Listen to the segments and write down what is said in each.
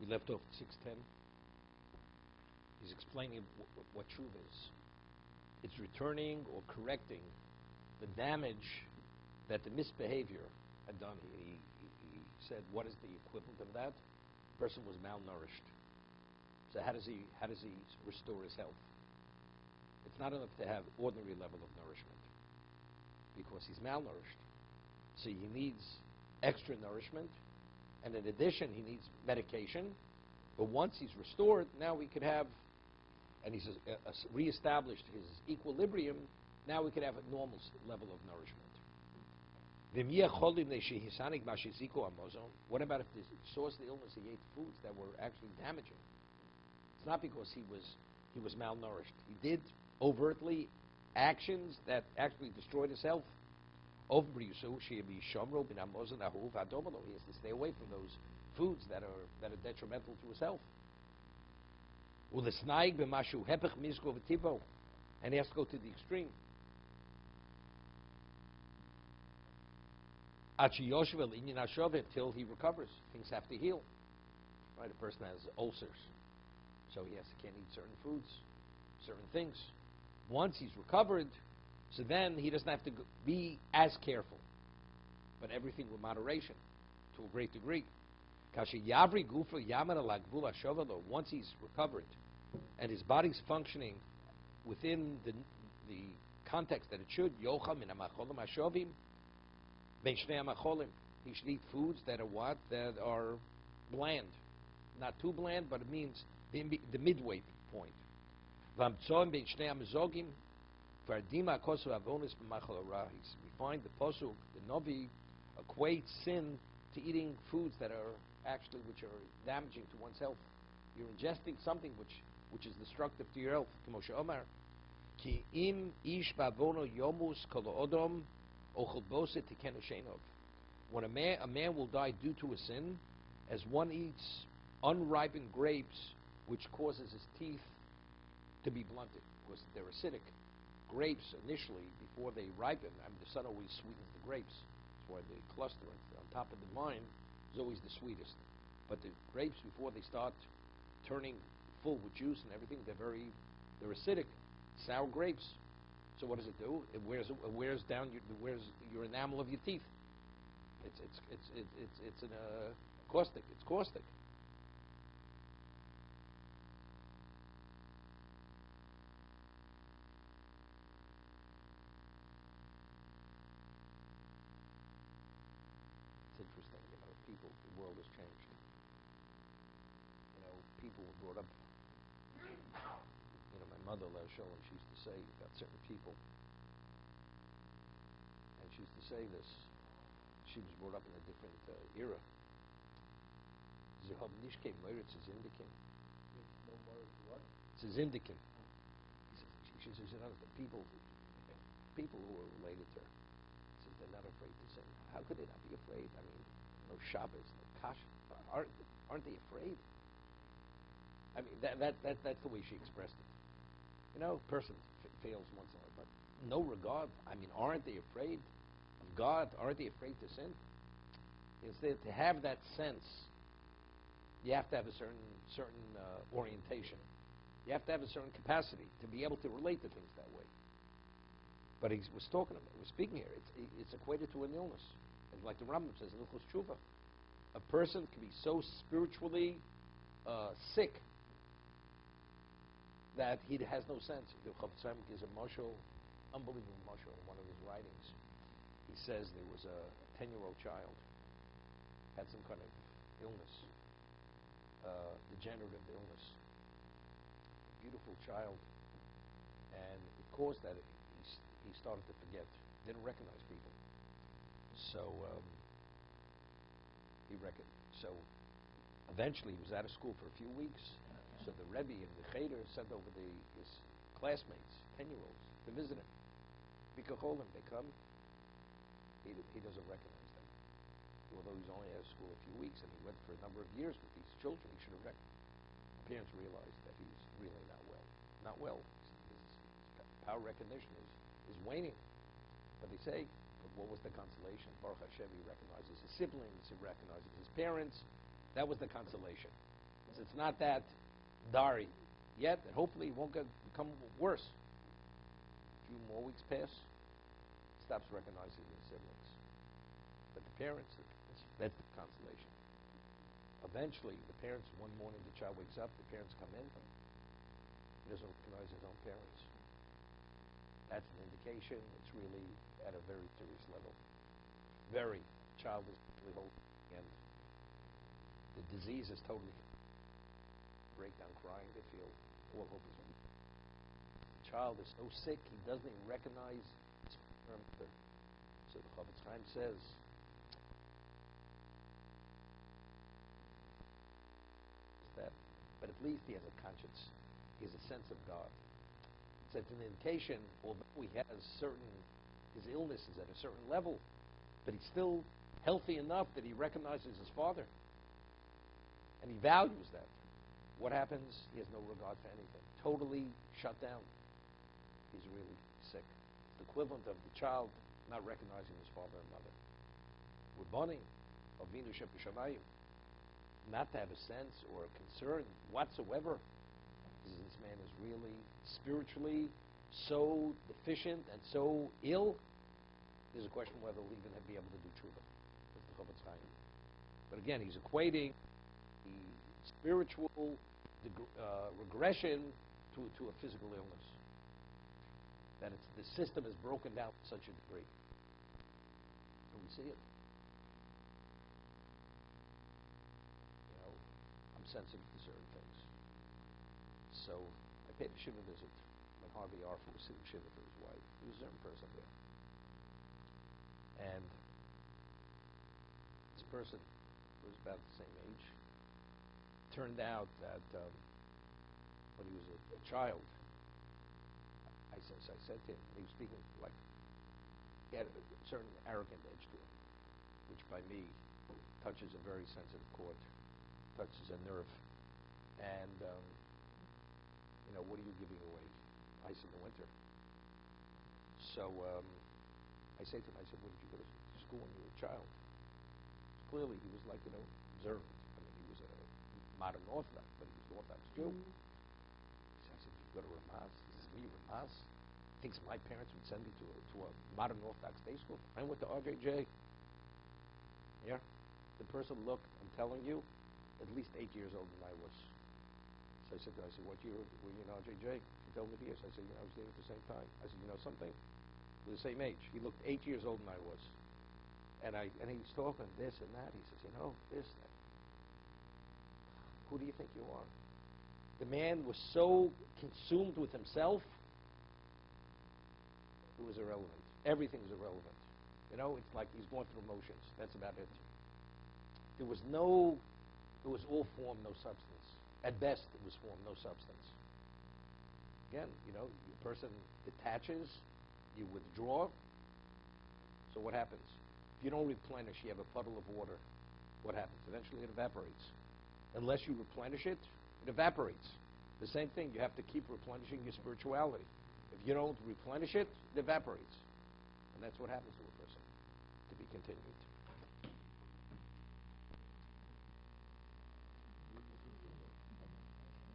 We left off at 6:10. He's explaining what tshuva is. It's returning or correcting the damage that the misbehavior had done. He said, what is the equivalent of that? The person was malnourished. So how does he restore his health? It's not enough to have ordinary level of nourishment because he's malnourished. So he needs extra nourishment, and in addition, he needs medication. But once he's restored, now we could have, and he's reestablished his equilibrium, now we could have a normal level of nourishment. What about if the source of the illness, he ate foods that were actually damaging? It's not because he was malnourished. He did overtly actions that actually destroyed his health. He has to stay away from those foods that are detrimental to his health. And he has to go to the extreme. Till he recovers. Things have to heal. Right? A person has ulcers, so he can't eat certain foods, certain things. Once he's recovered, so then he doesn't have to be as careful, but everything with moderation, to a great degree. Once he's recovered, and his body's functioning within the context that it should, he should eat foods that are what? That are bland. Not too bland, but it means the midway point. We find the Pasuk, the Navi, equates sin to eating foods that are actually, which are damaging to one's health. You're ingesting something which is destructive to your health. Ki im ish bavono yomus kol odom ochel bose tikenu sheinov. When a man will die due to a sin, as one eats unripened grapes, which causes his teeth to be blunted, because they're acidic. Grapes, initially, before they ripen, the sun always sweetens the grapes. That's why the cluster on top of the vine is always the sweetest. But the grapes, before they start turning full with juice and everything, they're acidic, sour grapes. So what does it do? It wears down your enamel of your teeth. It's caustic. It's caustic. It's interesting, the world has changed. People were brought up. My mother, she used to say about certain people, and she used to say this. She was brought up in a different era. It's a zindikin. It's a zindikin. She says, people who are related to her, says they're not afraid to sin. How could they not be afraid? No Shabbos, no Kasha. Aren't they afraid? That's the way she expressed it. Person fails once in a while, but no regard. Aren't they afraid of God? Aren't they afraid to sin? Instead, to have that sense, you have to have a certain orientation. You have to have a certain capacity to be able to relate to things that way. But he was speaking here. It's equated to an illness. And like the Rambam says in al-Qul Tshuva, a person can be so spiritually sick that he has no sense. The Chovot HaLevavos gives a mashal, unbelievable mashal in one of his writings. He says there was a 10-year-old child, had some kind of illness, degenerative illness. A beautiful child. And it caused that he started to forget, didn't recognize people. So So eventually he was out of school for a few weeks. So the Rebbe and the Cheder sent over his classmates, 10-year-olds, to visit him. Bikacholim, they come. He doesn't recognize them. Although he's only out of school a few weeks, and he went for a number of years with these children, he should have recognized. Parents realized that he's really not well. Not well. His power recognition is waning. But they say, what was the consolation? Baruch Hashem, he recognizes his siblings, he recognizes his parents. That was the consolation. It's not that dire yet, and hopefully it won't become worse. A few more weeks pass, stops recognizing his siblings. But the parents, that's the consolation. Eventually, the parents, one morning the child wakes up, the parents come in, he doesn't recognize his own parents. That's an indication it's really at a very serious level. Very. The child is really old, and the disease is totally breakdown crying. They feel all hope is over. The child is so sick he doesn't even recognize his mother. So the Chovot HaLevavos says, that, but at least he has a conscience. He has a sense of God. So it's an indication, although he has his illness is at a certain level, but he's still healthy enough that he recognizes his father. And he values that. What happens? He has no regard for anything. Totally shut down. He's really sick. It's the equivalent of the child not recognizing his father and mother. Rabbanim, Avinu Shebashamayim, not to have a sense or a concern whatsoever. This man is really spiritually so deficient and so ill. There's a question whether he'll even be able to do tshuva. That's the Chovot HaLevavos. But again, he's equating the spiritual regression to a physical illness. That the system is broken down to such a degree. And we see it. I'm sensitive to certain things. So I paid a shiva visit when Harvey Arthur was sitting shiva for his wife. He was a certain person there. And this person was about the same age. Turned out that when he was a child, I said to him, he was speaking like, he had a certain arrogant edge to him, which by me touches a very sensitive chord. Touches a nerve, and what are you giving away? Ice in the winter. So I say to him, I said, "Where did you go to school when you were a child?" Clearly, he was like observant. I mean, he was a modern Orthodox, but he was an Orthodox Jew. So I said, "You go to Ramaz?" He says, "Me, Ramaz? Thinks my parents would send me to a modern Orthodox day school? I went to RJJ." Yeah, the person looked. I'm telling you. At least 8 years older than I was. So I said to him, "What year were you in RJJ?" He told me the years. I said, "I was there at the same time." I said, "You know something? We're the same age." He looked 8 years older than I was. And he was talking this and that. He says, this, that. Who do you think you are? The man was so consumed with himself, it was irrelevant. Everything was irrelevant. It's like he's going through motions. That's about it. There was all form, no substance. At best, it was form, no substance. Again, the person detaches, you withdraw. So what happens? If you don't replenish, you have a puddle of water. What happens? Eventually it evaporates. Unless you replenish it, it evaporates. The same thing, you have to keep replenishing your spirituality. If you don't replenish it, it evaporates. And that's what happens to a person. To be continued.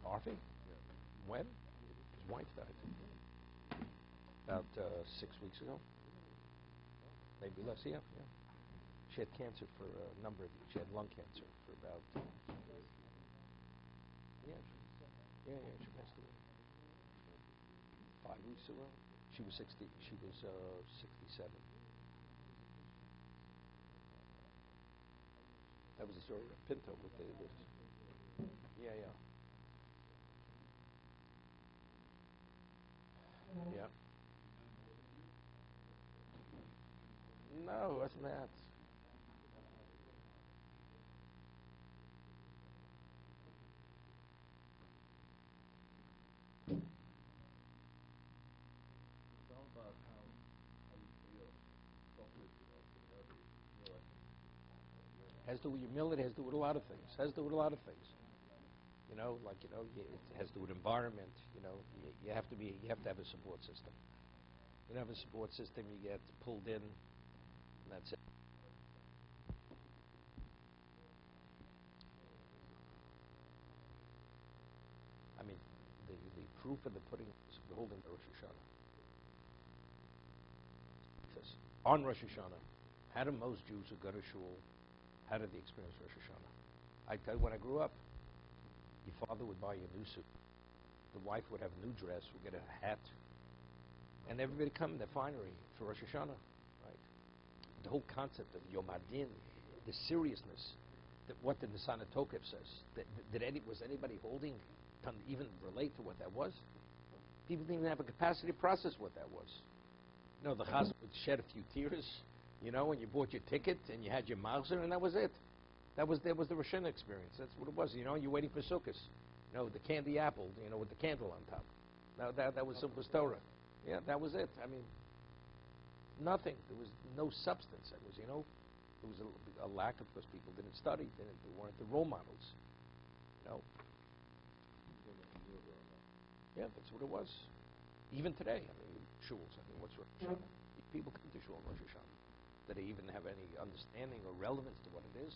Arthur? When? His wife died. About 6 weeks ago. Maybe less, yeah. She had cancer for a number of years. She had lung cancer for about... she passed away. 5 weeks ago. She was 60. She was 67. That was the story of Pinto with the... Yeah. Yeah. No, it wasn't that. It's all about how you feel. Has to do with humility, has to do with a lot of things. It has to do with environment. You have to have a support system. You don't have a support system, you get pulled in, and that's it. mean, the proof of the pudding is beholding the Rosh Hashanah. It says, on Rosh Hashanah, how do most Jews who go to shul, how did they experience Rosh Hashanah? I tell you, when I grew up, your father would buy you a new suit. The wife would have a new dress, would get a hat, and everybody come in their finery for Rosh Hashanah, right? The whole concept of Yom Hadin, the seriousness, that what the Nisan HaTokef says, was anybody holding, can even relate to what that was? People didn't even have a capacity to process what that was. You know, the Chazan would shed a few tears, you know, when you bought your ticket and you had your mauser, and that was it. That was the Rosh Hashanah experience. That's what it was. You know, you're waiting for Sukkot. You know, the candy apple, you know, with the candle on top. Now that was Torah. Yeah, that was it. I mean, nothing. There was no substance. It was, you know, there was a lack of, because people didn't study. They weren't the role models. You know. Yeah, that's what it was. Even today, I mean, shuls. I mean, what's Rosh Hashanah? People come to shul on Rosh Hashanah. Do they even have any understanding or relevance to what it is?